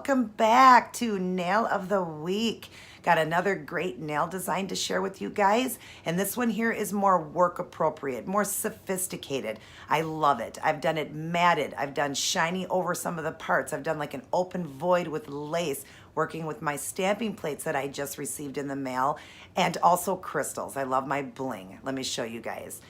welcome back to Nail of the Week. Got another great nail design to share with you guys, and this one here is more work appropriate, more sophisticated. I love it. I've done it matted, I've done shiny over some of the parts, I've done like an open void with lace, working with my stamping plates that I just received in the mail, and also crystals. I love my bling. Let me show you guys.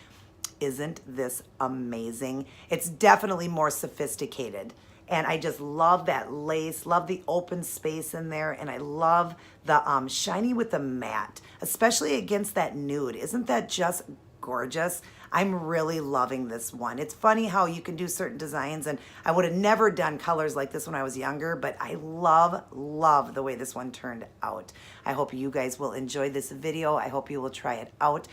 Isn't this amazing? It's definitely more sophisticated. And I just love that lace, love the open space in there, and I love the shiny with the matte, especially against that nude. Isn't that just gorgeous? I'm really loving this one. It's funny how you can do certain designs, and I would have never done colors like this when I was younger, but I love the way this one turned out. I hope you guys will enjoy this video. I hope you will try it out.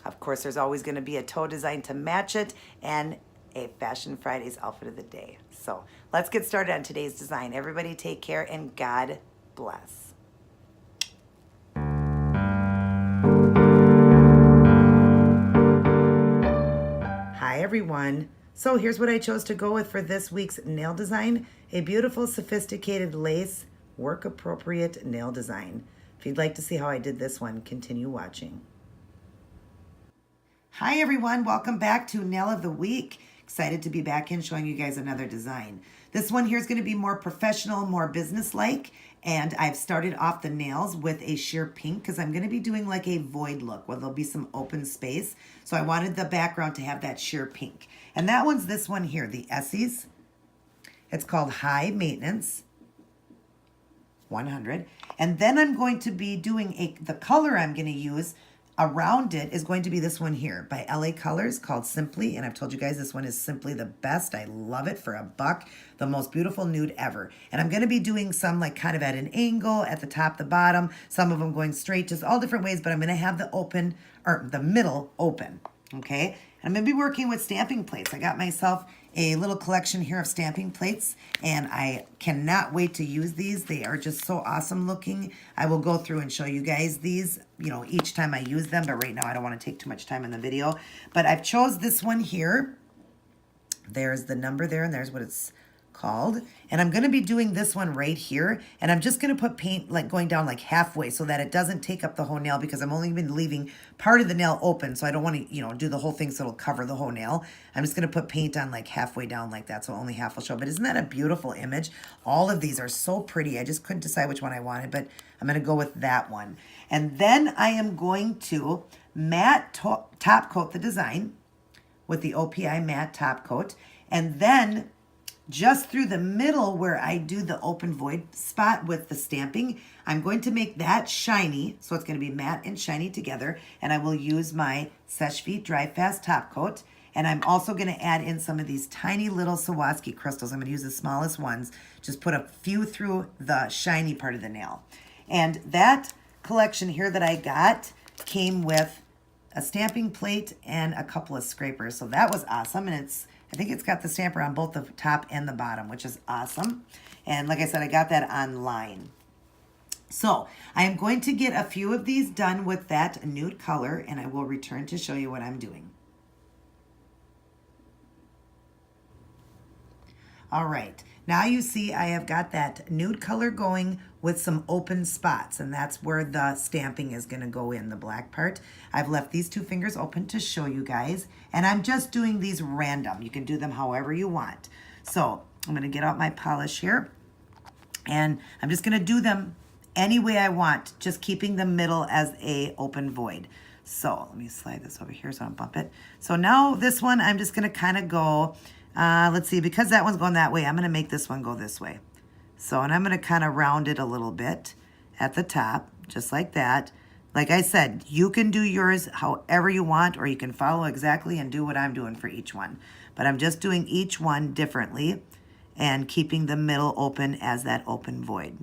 Of course, there's always going to be a toe design to match it, and a Fashion Fridays outfit of the day. So let's get started on today's design. Everybody take care and God bless. Hi everyone. So here's what I chose to go with for this week's nail design. A beautiful sophisticated lace, work appropriate nail design. If you'd like to see how I did this one, continue watching. Hi everyone, welcome back to Nail of the Week. Excited to be back in showing you guys another design. This one here is going to be more professional, more business-like, and I've started off the nails with a sheer pink because I'm going to be doing like a void look where there'll be some open space. So I wanted the background to have that sheer pink. And that one's this one here, the Essie's. It's called High Maintenance 100. And then I'm going to be doing the color I'm going to use around it is going to be this one here by LA Colors called Simply. And I've told you guys this one is simply the best. I love it for $1. The most beautiful nude ever. And I'm going to be doing some like kind of at an angle at the top, the bottom. Some of them going straight, just all different ways. But I'm going to have the open or the middle open. Okay. And I'm going to be working with stamping plates. I got myself a little collection here of stamping plates, and I cannot wait to use these. They are just so awesome looking. I will go through and show you guys these, you know, each time I use them, but right now I don't want to take too much time in the video. But I've chose this one here. There's the number there, and there's what it's called. And I'm going to be doing this one right here, and I'm just going to put paint like going down like halfway so that it doesn't take up the whole nail, because I'm only been leaving part of the nail open, so I don't want to, you know, do the whole thing so it'll cover the whole nail. I'm just going to put paint on like halfway down like that, so only half will show. But isn't that a beautiful image? All of these are so pretty. I just couldn't decide which one I wanted, but I'm going to go with that one. And then I am going to matte top coat the design with the OPI matte top coat, and then just through the middle where I do the open void spot with the stamping, I'm going to make that shiny. So it's going to be matte and shiny together. And I will use my Seche Vite Dry Fast top coat. And I'm also going to add in some of these tiny little Swarovski crystals. I'm going to use the smallest ones. Just put a few through the shiny part of the nail. And that collection here that I got came with a stamping plate and a couple of scrapers. So that was awesome. And I think it's got the stamper on both the top and the bottom, which is awesome. And like I said, I got that online. So I am going to get a few of these done with that nude color, and I will return to show you what I'm doing. All right, now you see I have got that nude color going with some open spots, and that's where the stamping is going to go in, the black part. I've left these two fingers open to show you guys, and I'm just doing these random. You can do them however you want. So I'm going to get out my polish here, and I'm just going to do them any way I want, just keeping the middle as a open void. So let me slide this over here so I don't bump it. So now this one, I'm just going to kind of go, let's see, because that one's going that way, I'm going to make this one go this way. So, and I'm going to kind of round it a little bit at the top, just like that. Like I said, you can do yours however you want, or you can follow exactly and do what I'm doing for each one. But I'm just doing each one differently and keeping the middle open as that open void.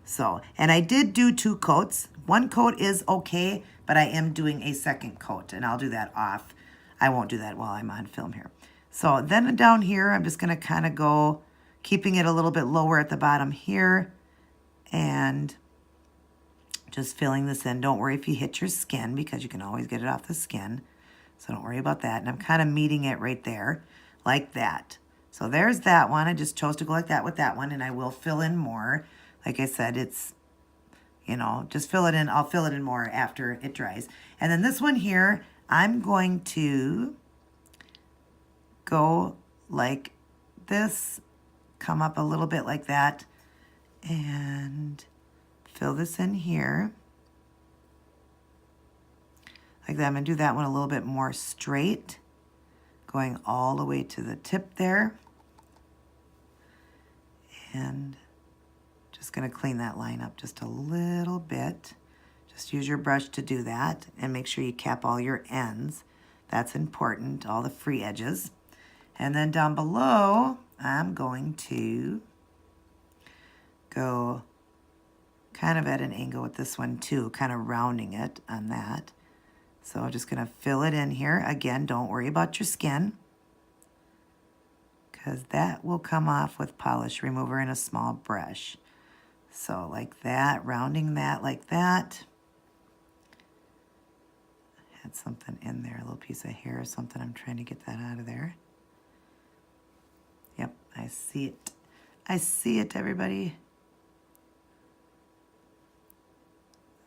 So, and I did do 2 coats. One coat is okay, but I am doing a second coat, and I'll do that off. I won't do that while I'm on film here. So then down here, I'm just going to kind of go, keeping it a little bit lower at the bottom here, and just filling this in. Don't worry if you hit your skin, because you can always get it off the skin. So don't worry about that. And I'm kind of meeting it right there like that. So there's that one. I just chose to go like that with that one, and I will fill in more. Like I said, it's, you know, just fill it in. I'll fill it in more after it dries. And then this one here, I'm going to go like this, come up a little bit like that, and fill this in here. Like that. I'm going to do that one a little bit more straight, going all the way to the tip there. And just going to clean that line up just a little bit. Just use your brush to do that, and make sure you cap all your ends. That's important, all the free edges. And then down below, I'm going to go kind of at an angle with this one too, kind of rounding it on that. So I'm just going to fill it in here. Again, don't worry about your skin, because that will come off with polish remover and a small brush. So like that, rounding that like that. Had something in there, a little piece of hair or something. I'm trying to get that out of there. Yep, I see it. I see it, everybody.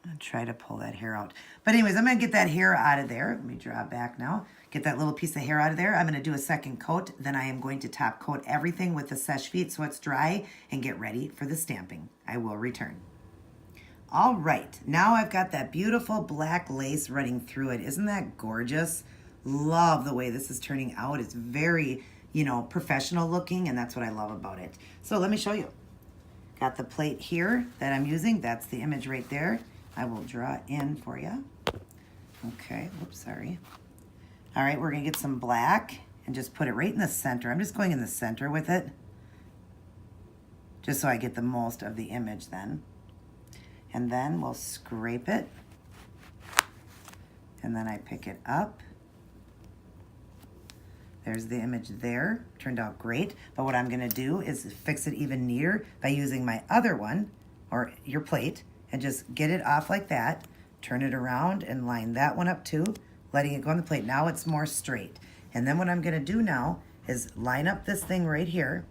I'll try to pull that hair out. But anyways, I'm going to get that hair out of there. Let me draw back now. Get that little piece of hair out of there. I'm going to do a second coat. Then I am going to top coat everything with the Seche Vite so it's dry, and get ready for the stamping. I will return. All right, now I've got that beautiful black lace running through it. Isn't that gorgeous? Love the way this is turning out. It's very, you know, professional looking, and that's what I love about it. So let me show you. Got the plate here that I'm using. That's the image right there. I will draw in for you. Okay, whoops, sorry. All right, we're gonna get some black and just put it right in the center. I'm just going in the center with it, just so I get the most of the image then. And then we'll scrape it, and then I pick it up. There's the image there. Turned out great. But what I'm gonna do is fix it even neater by using my other one, or your plate, and just get it off like that, turn it around and line that one up too, letting it go on the plate. Now it's more straight. And then what I'm gonna do now is line up this thing right here,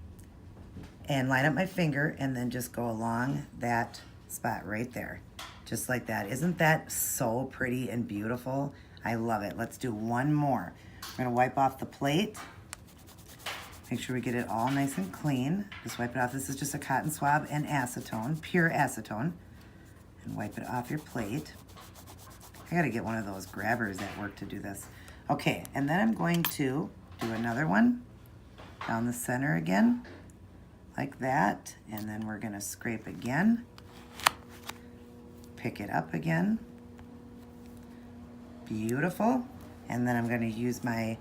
and line up my finger, and then just go along that spot right there, just like that. Isn't that so pretty and beautiful? I love it. Let's do one more. I'm gonna wipe off the plate. Make sure we get it all nice and clean. Just wipe it off. This is just a cotton swab and acetone, pure acetone. And wipe it off your plate. I gotta get one of those grabbers at work to do this. Okay, and then I'm going to do another one down the center again, like that. And then we're gonna scrape again. Pick it up again. Beautiful. And then I'm gonna use my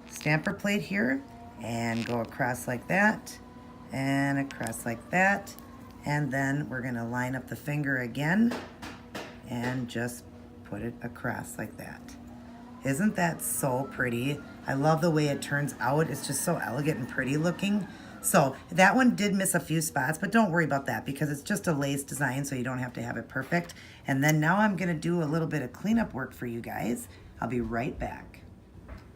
stamper plate here and go across like that, and across like that. And then we're gonna line up the finger again and just put it across like that. Isn't that so pretty? I love the way it turns out. It's just so elegant and pretty looking. So that one did miss a few spots, but don't worry about that because it's just a lace design, so you don't have to have it perfect. And then now I'm gonna do a little bit of cleanup work for you guys. I'll be right back.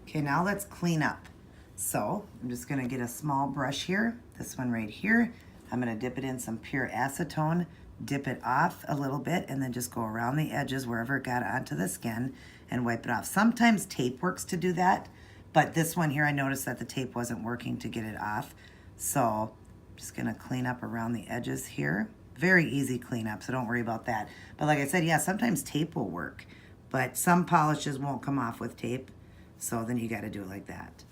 Okay, now let's clean up. So I'm just gonna get a small brush here, this one right here. I'm gonna dip it in some pure acetone, dip it off a little bit, and then just go around the edges wherever it got onto the skin and wipe it off. Sometimes tape works to do that, but this one here, I noticed that the tape wasn't working to get it off. So I'm just gonna clean up around the edges here. Very easy cleanup, so don't worry about that. But like I said, yeah, sometimes tape will work, but some polishes won't come off with tape, so then you gotta do it like that.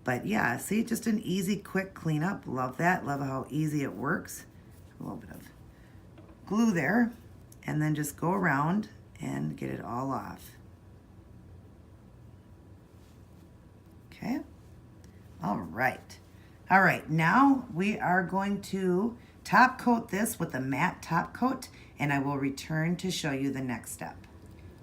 But yeah, see, just an easy, quick cleanup. Love that, love how easy it works. A little bit of glue there, and then just go around and get it all off. Okay, all right. All right, now we are going to top coat this with a matte top coat, and I will return to show you the next step.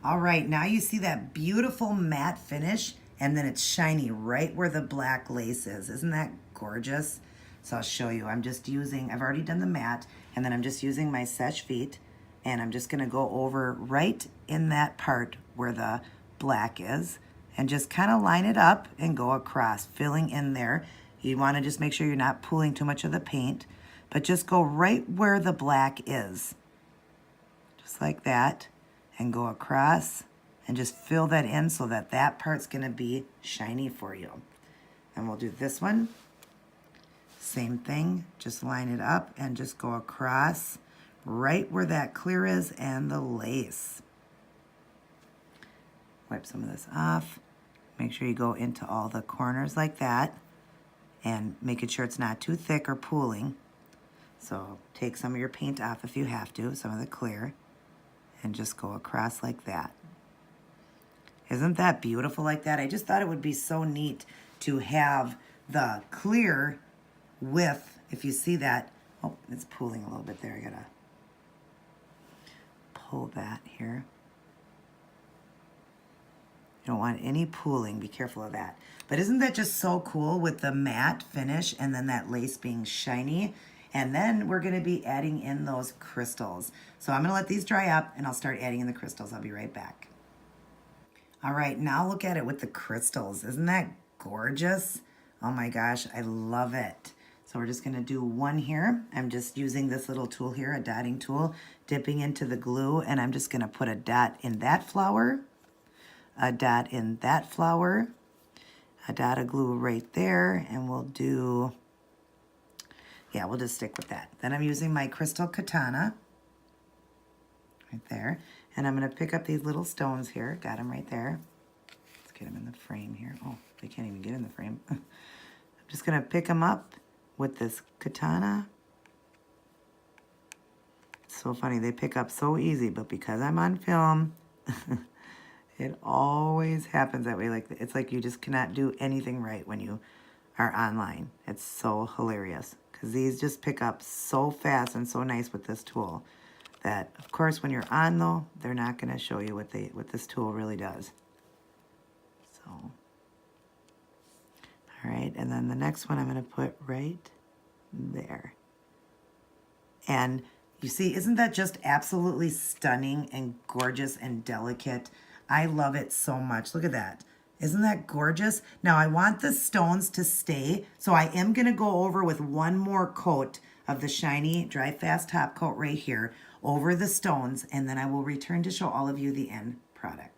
All right, now you see that beautiful matte finish, and then it's shiny right where the black lace is. Isn't that gorgeous? So I'll show you. I'm just using, I've already done the matte, and then I'm just using my Seche Vite, and I'm just gonna go over right in that part where the black is, and just kind of line it up and go across, filling in there. You want to just make sure you're not pooling too much of the paint, but just go right where the black is. Just like that, and go across and just fill that in so that that part's going to be shiny for you. And we'll do this one. Same thing, just line it up and just go across right where that clear is and the lace. Wipe some of this off. Make sure you go into all the corners like that and making sure it's not too thick or pooling. So take some of your paint off if you have to, some of the clear, and just go across like that. Isn't that beautiful like that? I just thought it would be so neat to have the clear with, if you see that, oh, it's pooling a little bit there. I gotta pull that here. You don't want any pooling, be careful of that. But isn't that just so cool with the matte finish and then that lace being shiny? And then we're gonna be adding in those crystals. So I'm gonna let these dry up and I'll start adding in the crystals. I'll be right back. All right, now look at it with the crystals. Isn't that gorgeous? Oh my gosh, I love it. So we're just gonna do one here. I'm just using this little tool here, a dotting tool, dipping into the glue, and I'm just gonna put a dot in that flower, a dot in that flower, a dot of glue right there, and we'll do, yeah, we'll just stick with that. Then I'm using my crystal katana right there, and I'm gonna pick up these little stones here. Got them right there. Let's get them in the frame here. Oh, they can't even get in the frame. I'm just gonna pick them up with this katana. It's so funny, they pick up so easy, but because I'm on film, it always happens that way. Like, it's like you just cannot do anything right when you are online. It's so hilarious because these just pick up so fast and so nice with this tool that, of course, when you're on though, they're not going to show you what this tool really does. So, all right, and then the next one I'm going to put right there. And you see, isn't that just absolutely stunning and gorgeous and delicate? I love it so much. Look at that. Isn't that gorgeous? Now I want the stones to stay, so I am gonna go over with one more coat of the shiny dry fast top coat right here over the stones, and then I will return to show all of you the end product.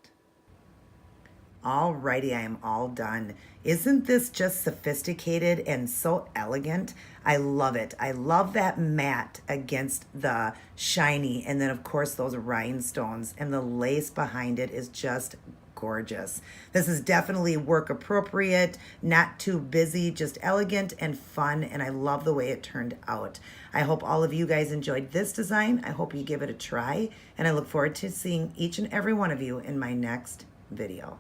Alrighty, I am all done. Isn't this just sophisticated and so elegant? I love it. I love that matte against the shiny, and then of course those rhinestones, and the lace behind it is just gorgeous. This is definitely work appropriate, not too busy, just elegant and fun, and I love the way it turned out. I hope all of you guys enjoyed this design. I hope you give it a try, and I look forward to seeing each and every one of you in my next video.